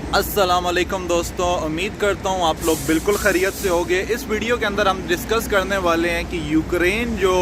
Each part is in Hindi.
अस्सलाम वालेकुम दोस्तों, उम्मीद करता हूँ आप लोग बिल्कुल खैरियत से होंगे। इस वीडियो के अंदर हम डिस्कस करने वाले हैं कि यूक्रेन जो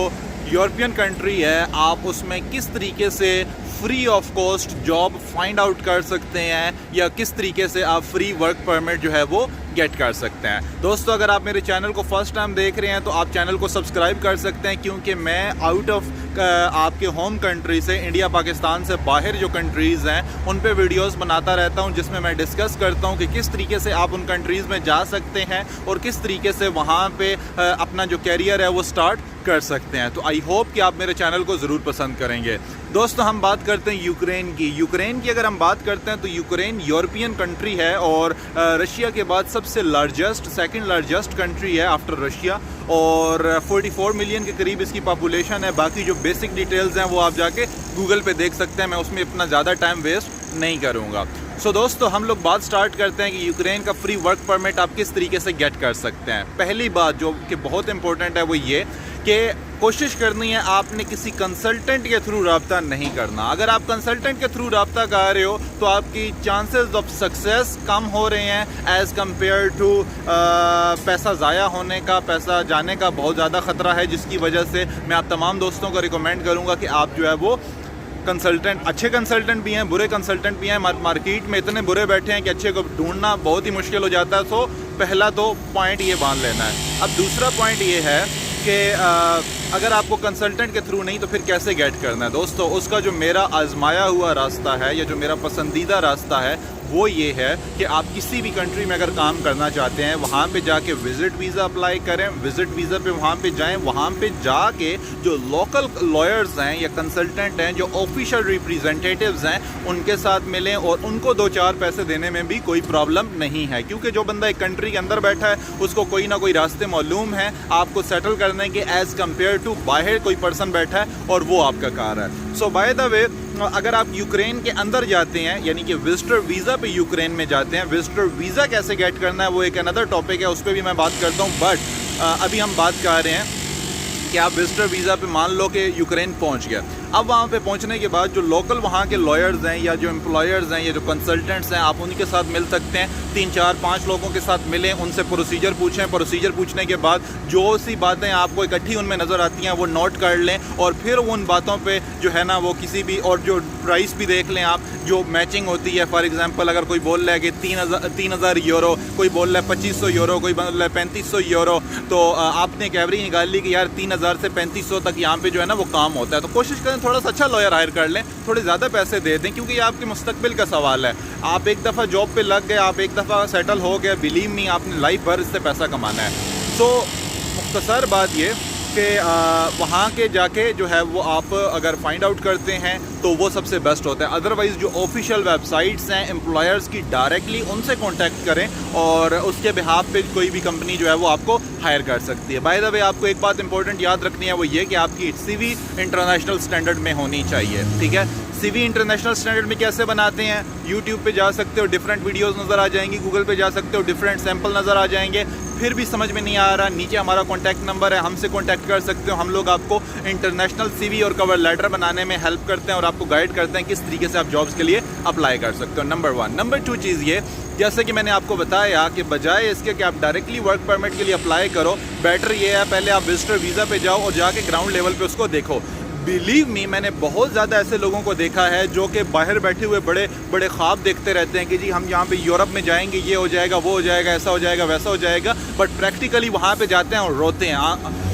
यूरोपियन कंट्री है, आप उसमें किस तरीके से free of cost job find out कर सकते हैं या किस तरीके से आप फ्री वर्क परमिट जो है वो गेट कर सकते हैं। दोस्तों, अगर आप मेरे चैनल को फर्स्ट टाइम देख रहे हैं तो आप चैनल को सब्सक्राइब कर सकते हैं, क्योंकि मैं आउट ऑफ आपके होम कंट्री से, इंडिया पाकिस्तान से बाहर जो कंट्रीज़ हैं उन पे वीडियोस बनाता रहता हूं, जिसमें मैं डिस्कस करता हूं कि किस तरीके से आप उन कंट्रीज़ में जा सकते हैं और किस तरीके से वहां पे अपना जो कैरियर है वो स्टार्ट कर सकते हैं। तो आई होप कि आप मेरे चैनल को ज़रूर पसंद करेंगे। दोस्तों, हम बात करते हैं यूक्रेन की अगर हम बात करते हैं तो यूक्रेन यूरोपियन कंट्री है और रशिया के बाद सबसे सेकंड लार्जेस्ट कंट्री है आफ्टर रशिया, और 44 मिलियन के करीब इसकी पॉपुलेशन है। बाकी जो बेसिक डिटेल्स हैं वो आप जाके गूगल पे देख सकते हैं, मैं उसमें इतना ज़्यादा टाइम वेस्ट नहीं करूँगा। सो दोस्तों, हम लोग बात स्टार्ट करते हैं कि यूक्रेन का फ्री वर्क परमिट आप किस तरीके से गेट कर सकते हैं। पहली बात जो कि बहुत इंपॉर्टेंट है वो ये कि कोशिश करनी है आपने किसी कंसल्टेंट के थ्रू रब्ता नहीं करना। अगर आप कंसल्टेंट के थ्रू रब्ता कर रहे हो तो आपकी चांसेस ऑफ सक्सेस कम हो रहे हैं एज़ कम्पेयर टू पैसा ज़ाया होने का, पैसा जाने का बहुत ज़्यादा ख़तरा है, जिसकी वजह से मैं आप तमाम दोस्तों को रिकमेंड करूँगा कि आप जो है वो कंसल्टेंट, अच्छे कंसल्टेंट भी हैं, बुरे कंसल्टेंट भी हैं। मार्केट में इतने बुरे बैठे हैं कि अच्छे को ढूंढना बहुत ही मुश्किल हो जाता है। सो पहला तो पॉइंट ये बांध लेना है। अब दूसरा पॉइंट ये है कि अगर आपको कंसल्टेंट के थ्रू नहीं तो फिर कैसे गेट करना है। दोस्तों, उसका जो मेरा आजमाया हुआ रास्ता है या जो मेरा पसंदीदा रास्ता है वो ये है कि आप किसी भी कंट्री में अगर काम करना चाहते हैं वहाँ पे जाके विज़िट वीज़ा अप्लाई करें। विज़िट वीज़ा पे वहाँ पे जाएं, वहाँ पे जाके जो लोकल लॉयर्स हैं या कंसल्टेंट हैं, जो ऑफिशियल रिप्रेजेंटेटिव्स हैं, उनके साथ मिलें और उनको 2-4 पैसे देने में भी कोई प्रॉब्लम नहीं है, क्योंकि जो बंदा एक कंट्री के अंदर बैठा है उसको कोई ना कोई रास्ते मालूम है आपको सेटल करने के, एज़ कम्पेयर टू बाहर कोई पर्सन बैठा है और वो आपका कार है। सो बाय द वे, अगर आप यूक्रेन के अंदर जाते हैं यानी कि विजिटर वीज़ा पे यूक्रेन में जाते हैं, विजिटर वीज़ा कैसे गेट करना है वो एक अनदर टॉपिक है, उस पर भी मैं बात करता हूँ। बट अभी हम बात कर रहे हैं कि आप विजिटर वीज़ा पे मान लो कि यूक्रेन पहुंच गया। अब वहाँ पे पहुंचने के बाद जो लोकल वहाँ के लॉयर्स हैं या जो एम्प्लॉयर्स हैं या जो कंसल्टेंट्स हैं, आप उनके साथ मिल सकते हैं। 3-4-5 लोगों के साथ मिलें, उनसे प्रोसीजर पूछें। प्रोसीजर पूछने के बाद जो सी बातें आपको इकट्ठी उनमें नज़र आती हैं वो नोट कर लें और फिर उन बातों पे जो है ना वो किसी भी, और जो प्राइस भी देख लें आप, जो मैचिंग होती है। फॉर एग्जांपल, अगर कोई बोल रहा है कि 3,000 यूरो, कोई बोल रहा है 2,500 यूरो, कोई बोल रहा है 3,500 यूरो, तो आपने एक एवरेज निकाल ली कि यार 3,000 से 3,500 तक यहाँ पे जो है ना वो काम होता है। तो कोशिश करें थोड़ा सा अच्छा लॉयर हायर कर लें, थोड़े ज़्यादा पैसे दे दें, क्योंकि ये आपके मुस्तकबिल का सवाल है। आप एक दफ़ा जॉब पे लग गए, आप एक दफ़ा सेटल हो गए, बिलीव मी आपने लाइफ भर इससे पैसा कमाना है। सो मुख्तसर बात ये कि वहाँ के जाके जो है वो आप अगर फाइंड आउट करते हैं तो वो सबसे बेस्ट होता है। अदरवाइज़ जो ऑफिशियल वेबसाइट्स हैं एम्प्लॉयर्स की, डायरेक्टली उनसे कांटेक्ट करें और उसके बिहाफ पे कोई भी कंपनी जो है वो आपको हायर कर सकती है। बाय द वे, आपको एक बात इंपॉर्टेंट याद रखनी है, वो ये कि आपकी CV इंटरनेशनल स्टैंडर्ड में होनी चाहिए। ठीक है, CV इंटरनेशनल स्टैंडर्ड में कैसे बनाते हैं? यूट्यूब पे जा सकते हो, डिफरेंट वीडियोस नज़र आ जाएंगी, गूगल पे जा सकते हो, डिफरेंट सैंपल नज़र आ जाएंगे। फिर भी समझ में नहीं आ रहा, नीचे हमारा कॉन्टैक्ट नंबर है, हमसे कॉन्टैक्ट कर सकते हो। हम लोग आपको इंटरनेशनल CV और कवर लेटर बनाने में हेल्प करते हैं और आपको गाइड करते हैं किस तरीके से आप जॉब्स के लिए अप्लाई कर सकते हो। नंबर 1। नंबर 2 चीज़ ये, जैसे कि मैंने आपको बताया कि बजाय इसके कि आप डायरेक्टली वर्क परमिट के लिए अप्लाई करो, बेटर ये है पहले आप विजिटर वीज़ा पे जाओ और जाके ग्राउंड लेवल पे उसको देखो। बिलीव मी, मैंने बहुत ज़्यादा ऐसे लोगों को देखा है जो कि बाहर बैठे हुए बड़े बड़े ख्वाब देखते रहते हैं कि जी हम यहाँ पे यूरोप में जाएंगे, ये हो जाएगा, वो हो जाएगा, ऐसा हो जाएगा, वैसा हो जाएगा, बट प्रैक्टिकली वहाँ पे जाते हैं और रोते हैं।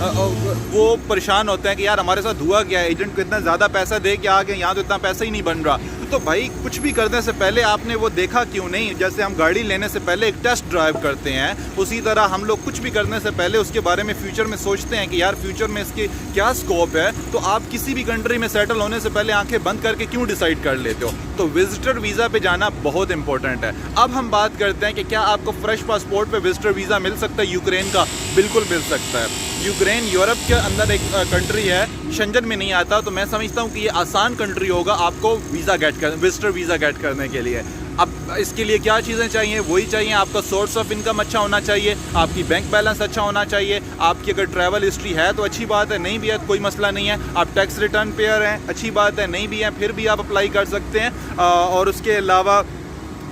वो परेशान होते हैं कि यार हमारे साथ हुआ क्या है, एजेंट को इतना ज़्यादा पैसा दे के आगे यहाँ तो इतना पैसा ही नहीं बन रहा। तो भाई, कुछ भी करने से पहले आपने वो देखा क्यों नहीं? जैसे हम गाड़ी लेने से पहले एक टेस्ट ड्राइव करते हैं, उसी तरह हम लोग कुछ भी करने से पहले उसके बारे में फ्यूचर में सोचते हैं कि यार फ्यूचर में इसके क्या स्कोप है। तो आप किसी भी कंट्री में सेटल होने से पहले आंखें बंद करके क्यों डिसाइड कर लेते हो? तो विजिटर वीज़ा पे जाना बहुत इंपॉर्टेंट है। अब हम बात करते हैं कि क्या आपको फ्रेश पासपोर्ट पे विजिटर वीज़ा मिल सकता है यूक्रेन का? बिल्कुल मिल सकता है। यूक्रेन यूरोप के अंदर एक कंट्री है, शेंजन में नहीं आता, तो मैं समझता हूँ कि ये आसान कंट्री होगा आपको विजिटर वीज़ा गेट करने के लिए। अब इसके लिए क्या चीज़ें चाहिए? वही चाहिए, आपका सोर्स ऑफ इनकम अच्छा होना चाहिए, आपकी बैंक बैलेंस अच्छा होना चाहिए, आपकी अगर ट्रैवल हिस्ट्री है तो अच्छी बात है, नहीं भी है कोई मसला नहीं है, आप टैक्स रिटर्न पेयर हैं, अच्छी बात है, नहीं भी है फिर भी आप अप्लाई कर सकते हैं। और उसके अलावा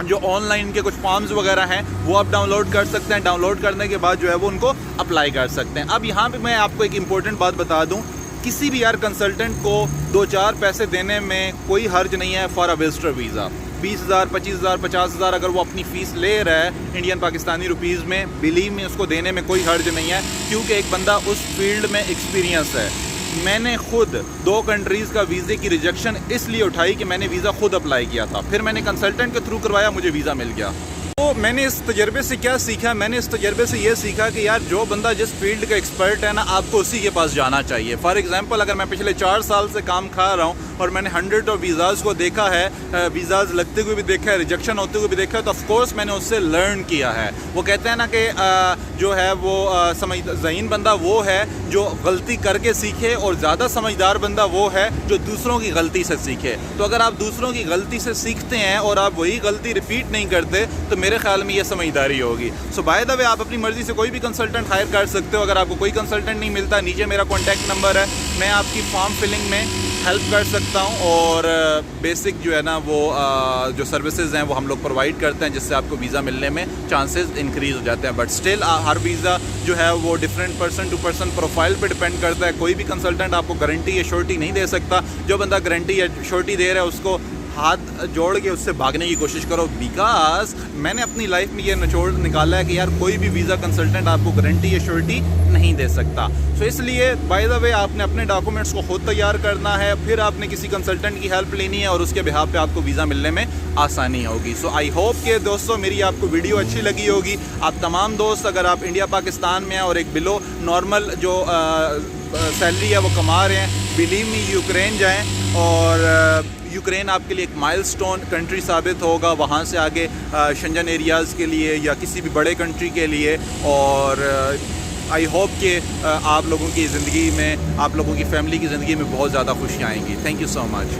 जो ऑनलाइन के कुछ फॉर्म्स वगैरह हैं वो आप डाउनलोड कर सकते हैं। डाउनलोड करने के बाद जो है वो उनको अप्लाई कर सकते हैं। अब यहाँ पे मैं आपको एक इम्पोर्टेंट बात बता दूँ, किसी भी यार कंसल्टेंट को 2-4 पैसे देने में कोई हर्ज नहीं है फॉर अ विजिटर वीज़ा। 20,000, 25,000, 50,000 अगर वो अपनी फ़ीस ले रहा है इंडियन पाकिस्तानी रुपीज़ में, बिलीव में उसको देने में कोई हर्ज नहीं है, क्योंकि एक बंदा उस फील्ड में एक्सपीरियंस है। मैंने खुद 2 कंट्रीज़ का वीज़े की रिजेक्शन इसलिए उठाई कि मैंने वीज़ा खुद अप्लाई किया था, फिर मैंने कंसल्टेंट के थ्रू करवाया, मुझे वीज़ा मिल गया। तो मैंने इस तजर्बे से क्या सीखा? मैंने इस तजर्बे से ये सीखा कि यार जो बंदा जिस फील्ड का एक्सपर्ट है ना, आपको उसी के पास जाना चाहिए। फॉर एग्जांपल, अगर मैं पिछले 4 साल से काम खा रहा हूँ और मैंने 100 ऑफ वीज़ाज़ को देखा है, वीज़ाज़ लगते हुए भी देखा है, रिजेक्शन होते हुए भी देखा है, तो ऑफकोर्स मैंने उससे लर्न किया है। वो कहते हैं ना कि जो है वो ज़हीन बंदा वो है जो गलती करके सीखे, और ज़्यादा समझदार बंदा वो है जो दूसरों की गलती से सीखे। तो अगर आप दूसरों की गलती से सीखते हैं और आप वही गलती रिपीट नहीं करते, तो मेरे ख्याल में ये समझदारी होगी। सो बाय द वे, आप अपनी मर्ज़ी से कोई भी कंसल्टेंट हायर कर सकते हो। अगर आपको कोई कंसल्टेंट नहीं मिलता, नीचे मेरा कॉन्टैक्ट नंबर है, मैं आपकी फॉर्म फिलिंग में हेल्प कर सकता हूँ, और बेसिक जो है ना वो जो सर्विसेज हैं वो हम लोग प्रोवाइड करते हैं, जिससे आपको वीज़ा मिलने में चांसेस इंक्रीज़ हो जाते हैं। बट स्टिल हर वीज़ा जो है वो different person to person profile पे डिपेंड करता है। कोई भी कंसल्टेंट आपको गारंटी या श्योरिटी नहीं दे सकता। जो बंदा गारंटी या श्योरिटी दे रहा है उसको हाथ जोड़ के उससे भागने की कोशिश करो, बिकॉज मैंने अपनी लाइफ में ये निचोड़ निकाला है कि यार कोई भी वीज़ा कंसल्टेंट आपको गारंटी या श्योरिटी नहीं दे सकता। सो इसलिए बाय द वे आपने अपने डॉक्यूमेंट्स को खुद तैयार करना है, फिर आपने किसी कंसल्टेंट की हेल्प लेनी है, और उसके बिहाफ पे आपको वीज़ा मिलने में आसानी होगी। सो आई होप कि दोस्तों मेरी आपको वीडियो अच्छी लगी होगी। आप तमाम दोस्त, अगर आप इंडिया पाकिस्तान में हैं और एक बिलो नॉर्मल जो सैलरी है वो कमा रहे हैं, बिलीव मी यूक्रेन जाएँ, और यूक्रेन आपके लिए एक माइलस्टोन कंट्री साबित होगा। वहाँ से आगे शेंजन एरियाज़ के लिए या किसी भी बड़े कंट्री के लिए, और आई होप कि आप लोगों की ज़िंदगी में, आप लोगों की फैमिली की ज़िंदगी में बहुत ज़्यादा खुशियाँ आएंगी। Thank you so much.